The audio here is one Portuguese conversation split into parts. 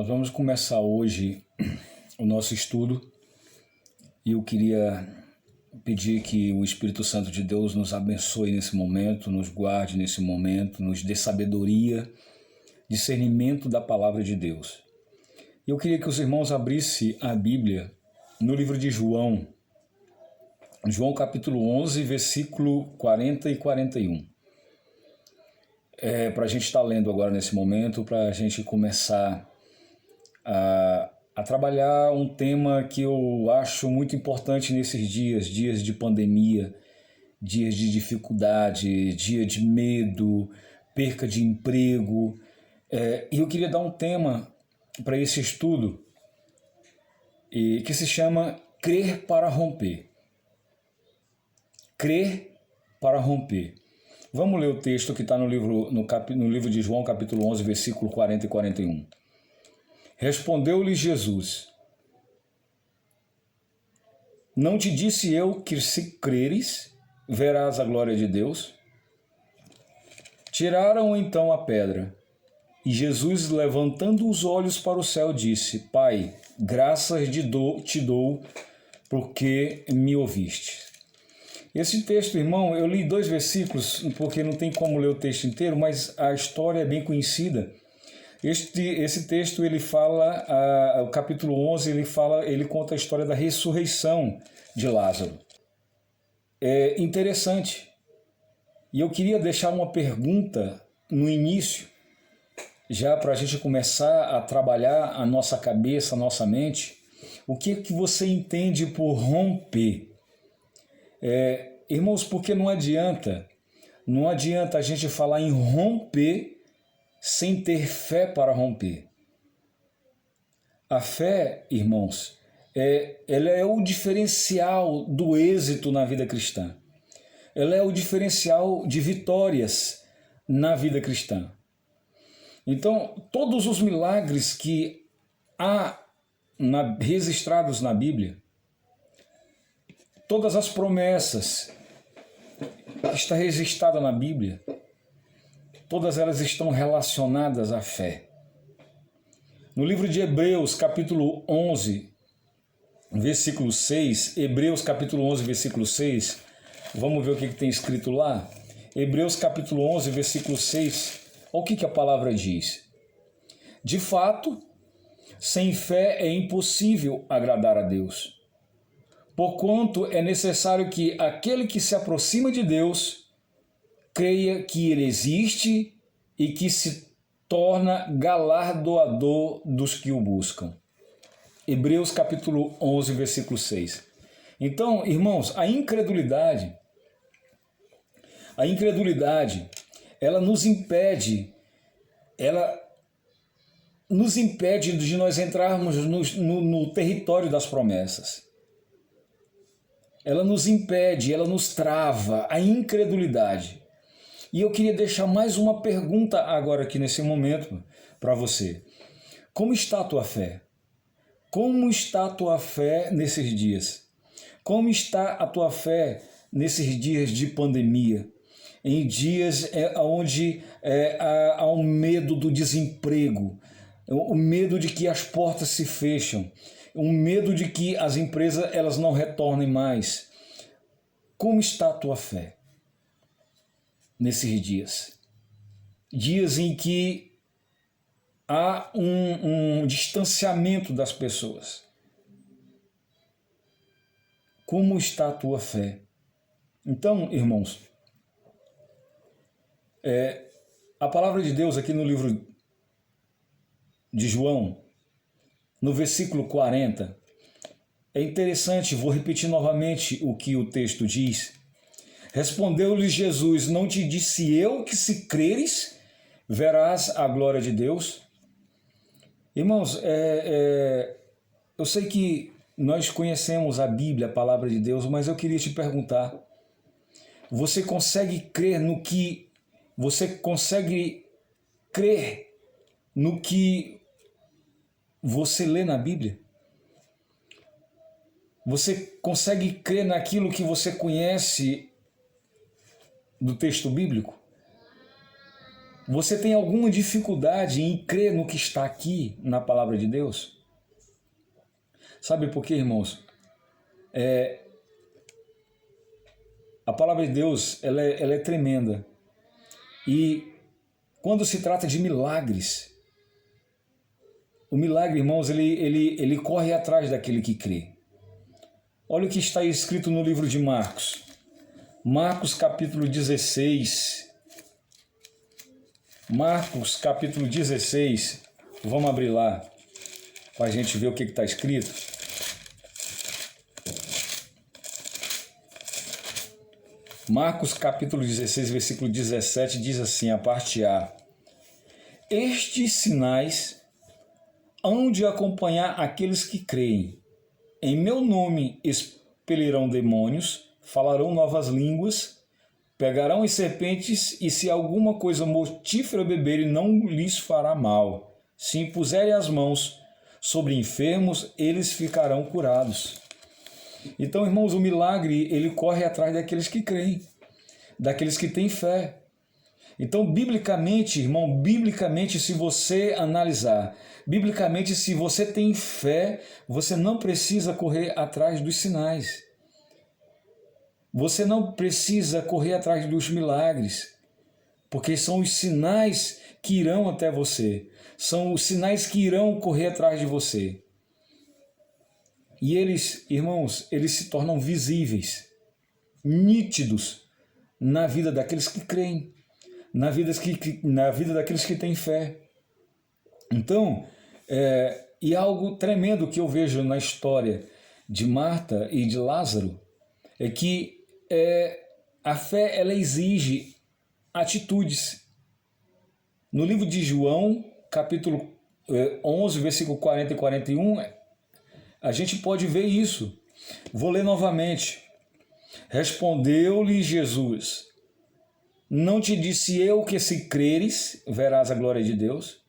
Nós vamos começar hoje o nosso estudo e eu queria pedir que o Espírito Santo de Deus nos abençoe nesse momento, nos guarde nesse momento, nos dê sabedoria, discernimento da palavra de Deus. Eu queria que os irmãos abrissem a Bíblia no livro de João, capítulo 11, versículo 40 e 41. Para a gente estar lendo agora nesse momento, para a gente começar a trabalhar um tema que eu acho muito importante nesses dias de pandemia, dias de dificuldade, dia de medo, perca de emprego. E eu queria dar um tema para esse estudo que se chama Crer para Romper. Crer para romper. Vamos ler o texto que está no livro de João, capítulo 11, versículo 40 e 41. Respondeu-lhe Jesus: Não te disse eu que se creres, verás a glória de Deus? Tiraram então a pedra. E Jesus, levantando os olhos para o céu, disse: Pai, graças te dou, porque me ouviste. Esse texto, irmão, eu li 2 versículos, porque não tem como ler o texto inteiro, mas a história é bem conhecida. Esse texto, ele fala, o capítulo 11, ele conta a história da ressurreição de Lázaro. É interessante. E eu queria deixar uma pergunta no início, já para a gente começar a trabalhar a nossa cabeça, a nossa mente. O que você entende por romper? Irmãos, porque não adianta a gente falar em romper sem ter fé para romper. A fé, irmãos, ela é o diferencial do êxito na vida cristã. Ela é o diferencial de vitórias na vida cristã. Então, todos os milagres que há registrados na Bíblia, todas as promessas que estão registradas na Bíblia, todas elas estão relacionadas à fé. No livro de Hebreus, capítulo 11, versículo 6, Hebreus, capítulo 11, versículo 6, vamos ver o que tem escrito lá? Hebreus, capítulo 11, versículo 6, olha o que a palavra diz. De fato, sem fé é impossível agradar a Deus. Porquanto é necessário que aquele que se aproxima de Deus creia que Ele existe e que se torna galardoador dos que o buscam. Hebreus capítulo 11, versículo 6. Então, irmãos, a incredulidade, ela nos impede de nós entrarmos no território das promessas. Ela nos impede, ela nos trava, a incredulidade. E eu queria deixar mais uma pergunta agora aqui nesse momento para você. Como está a tua fé? Como está a tua fé nesses dias? Como está a tua fé nesses dias de pandemia? Em dias onde há um medo do desemprego, o medo de que as portas se fecham, um medo de que as empresas elas não retornem mais. Como está a tua fé nesses dias? Dias em que há um distanciamento das pessoas. Como está a tua fé? Então, irmãos, a palavra de Deus aqui no livro de João, no versículo 40, é interessante, vou repetir novamente o que o texto diz. Respondeu-lhe Jesus: Não te disse eu que se creres, verás a glória de Deus? Irmãos, eu sei que nós conhecemos a Bíblia, a palavra de Deus, mas eu queria te perguntar, você consegue crer no que você lê na Bíblia? Você consegue crer naquilo que você conhece do texto bíblico? Você tem alguma dificuldade em crer no que está aqui na palavra de Deus? Sabe por quê, irmãos? A palavra de Deus ela é tremenda. E quando se trata de milagres, o milagre, irmãos, ele corre atrás daquele que crê. Olha o que está escrito no livro de Marcos. Marcos capítulo 16. Marcos capítulo 16. Vamos abrir lá para a gente ver o que está escrito. Marcos capítulo 16, versículo 17 diz assim, a parte A. Estes sinais hão de acompanhar aqueles que creem. Em meu nome expelirão demônios, falarão novas línguas, pegarão as serpentes, e se alguma coisa mortífera beberem, não lhes fará mal. Se impuserem as mãos sobre enfermos, eles ficarão curados. Então, irmãos, o milagre, ele corre atrás daqueles que creem, daqueles que têm fé. Então, biblicamente, irmão, biblicamente, se você analisar, biblicamente, se você tem fé, você não precisa correr atrás dos sinais. Você não precisa correr atrás dos milagres, porque são os sinais que irão até você. São os sinais que irão correr atrás de você. E eles, irmãos, eles se tornam visíveis, nítidos na vida daqueles que creem, na vida daqueles que têm fé. Então, e algo tremendo que eu vejo na história de Marta e de Lázaro é que a fé ela exige atitudes. No livro de João, capítulo 11, versículo 40 e 41, a gente pode ver isso. Vou ler novamente. Respondeu-lhe Jesus: não te disse eu que se creres, verás a glória de Deus?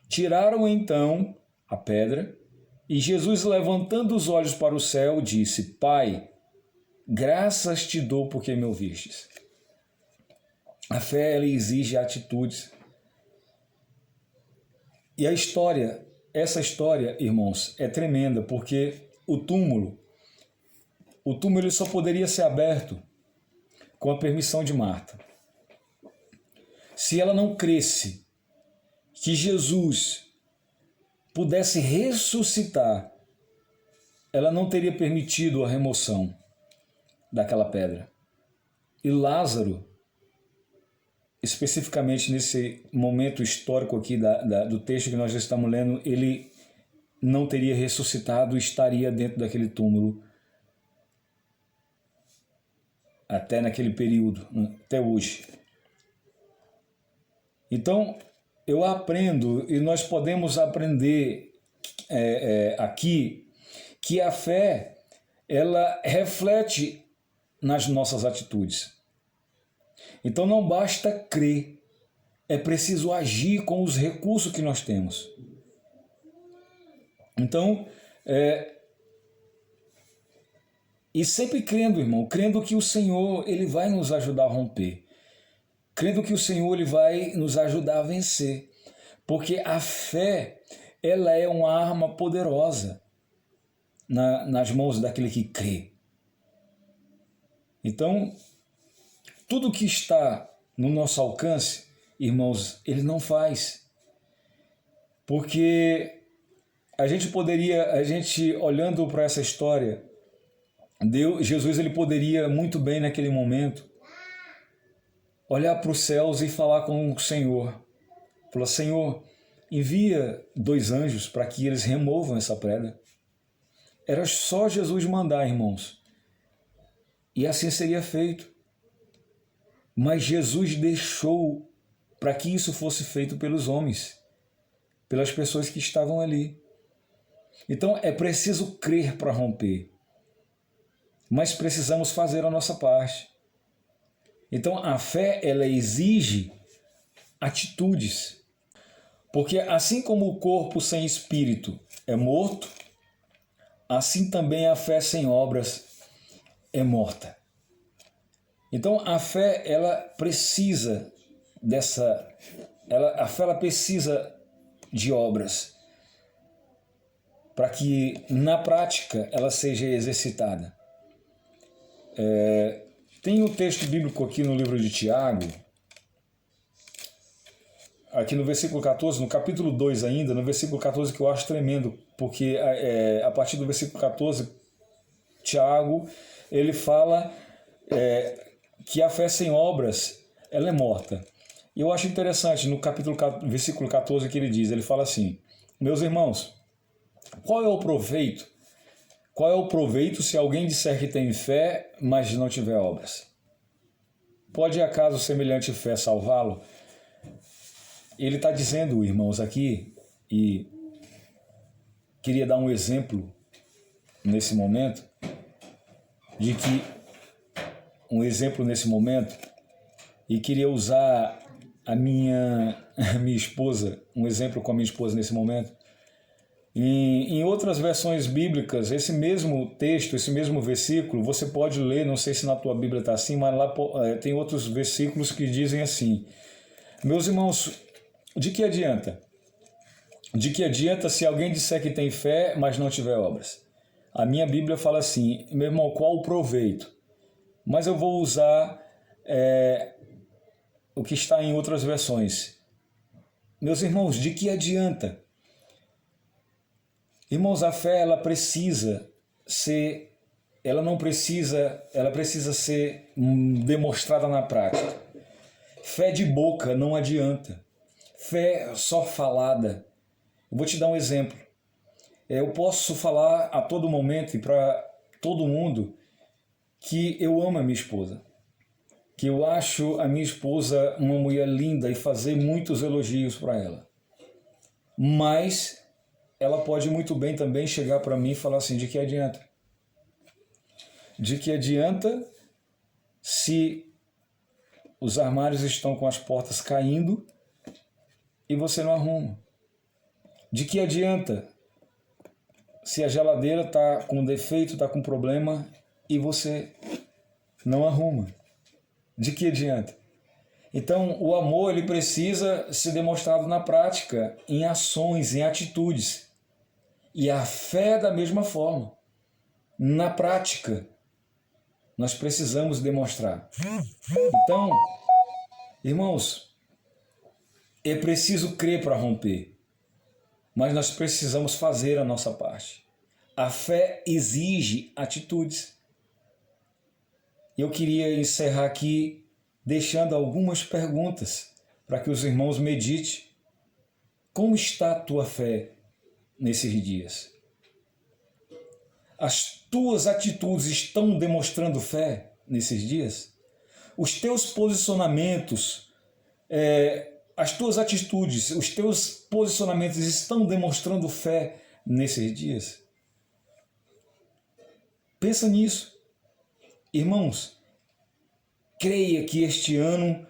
Tiraram então a pedra, e Jesus, levantando os olhos para o céu, disse: Pai, graças te dou porque me ouvistes. A fé ela exige atitudes. E essa história, irmãos, é tremenda, porque o túmulo ele só poderia ser aberto com a permissão de Marta. Se ela não cresce que Jesus pudesse ressuscitar, ela não teria permitido a remoção daquela pedra. E Lázaro, especificamente nesse momento histórico aqui do texto que nós já estamos lendo, ele não teria ressuscitado e estaria dentro daquele túmulo até naquele período, até hoje. Então, eu aprendo, e nós podemos aprender aqui, que a fé, ela reflete nas nossas atitudes. Então não basta crer, é preciso agir com os recursos que nós temos. Então, e sempre crendo, irmão, crendo que o Senhor ele vai nos ajudar a romper, crendo que o Senhor ele vai nos ajudar a vencer, porque a fé ela é uma arma poderosa nas mãos daquele que crê. Então, tudo que está no nosso alcance, irmãos, ele não faz. Porque a gente olhando para essa história, Jesus ele poderia muito bem naquele momento olhar para os céus e falar com o Senhor. Falar: Senhor, envia 2 anjos para que eles removam essa pedra. Era só Jesus mandar, irmãos. E assim seria feito. Mas Jesus deixou para que isso fosse feito pelos homens, pelas pessoas que estavam ali. Então é preciso crer para romper, mas precisamos fazer a nossa parte. Então a fé ela exige atitudes, porque assim como o corpo sem espírito é morto, assim também a fé sem obras é morta. Então a fé ela precisa A fé ela precisa de obras para que na prática ela seja exercitada. Tem um texto bíblico aqui no livro de Tiago, aqui no versículo 14, no capítulo 2 ainda, no versículo 14, que eu acho tremendo, porque a partir do versículo 14, Tiago, ele fala que a fé sem obras, ela é morta. E eu acho interessante, no versículo 14, que ele fala assim: meus irmãos, qual é o proveito? Qual é o proveito se alguém disser que tem fé, mas não tiver obras? Pode acaso semelhante fé salvá-lo? Ele está dizendo, irmãos, aqui, e queria dar um exemplo nesse momento, e queria usar a minha esposa, um exemplo com a minha esposa nesse momento. Em outras versões bíblicas, esse mesmo texto, esse mesmo versículo, você pode ler, não sei se na tua Bíblia está assim, mas lá tem outros versículos que dizem assim: meus irmãos, de que adianta? De que adianta se alguém disser que tem fé, mas não tiver obras? A minha Bíblia fala assim: meu irmão, qual o proveito? Mas eu vou usar o que está em outras versões. Meus irmãos, de que adianta? Irmãos, a fé ela precisa ser demonstrada na prática. Fé de boca não adianta. Fé só falada. Eu vou te dar um exemplo. Eu posso falar a todo momento e para todo mundo que eu amo a minha esposa, que eu acho a minha esposa uma mulher linda e fazer muitos elogios para ela. Mas ela pode muito bem também chegar para mim e falar assim: de que adianta? De que adianta se os armários estão com as portas caindo e você não arruma? De que adianta se a geladeira está com defeito, está com problema e você não arruma? De que adianta? Então, o amor ele precisa ser demonstrado na prática, em ações, em atitudes. E a fé da mesma forma. Na prática, nós precisamos demonstrar. Então, irmãos, é preciso crer para romper, mas nós precisamos fazer a nossa parte. A fé exige atitudes. Eu queria encerrar aqui deixando algumas perguntas para que os irmãos meditem. Como está a tua fé nesses dias? As tuas atitudes estão demonstrando fé nesses dias? Os teus posicionamentos, as tuas atitudes, os teus posicionamentos estão demonstrando fé nesses dias? Pensa nisso. Irmãos, creia que este ano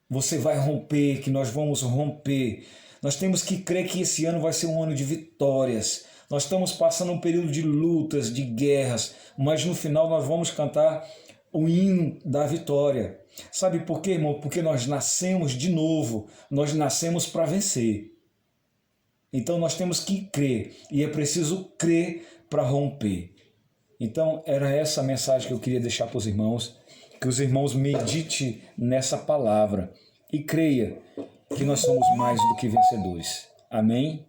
você vai romper, que nós vamos romper. Nós temos que crer que esse ano vai ser um ano de vitórias. Nós estamos passando um período de lutas, de guerras, mas no final nós vamos cantar o hino da vitória. Sabe por quê, irmão? Porque nós nascemos de novo, nós nascemos para vencer. Então nós temos que crer, e é preciso crer para romper. Então era essa a mensagem que eu queria deixar para os irmãos, que os irmãos meditem nessa palavra e creia que nós somos mais do que vencedores. Amém?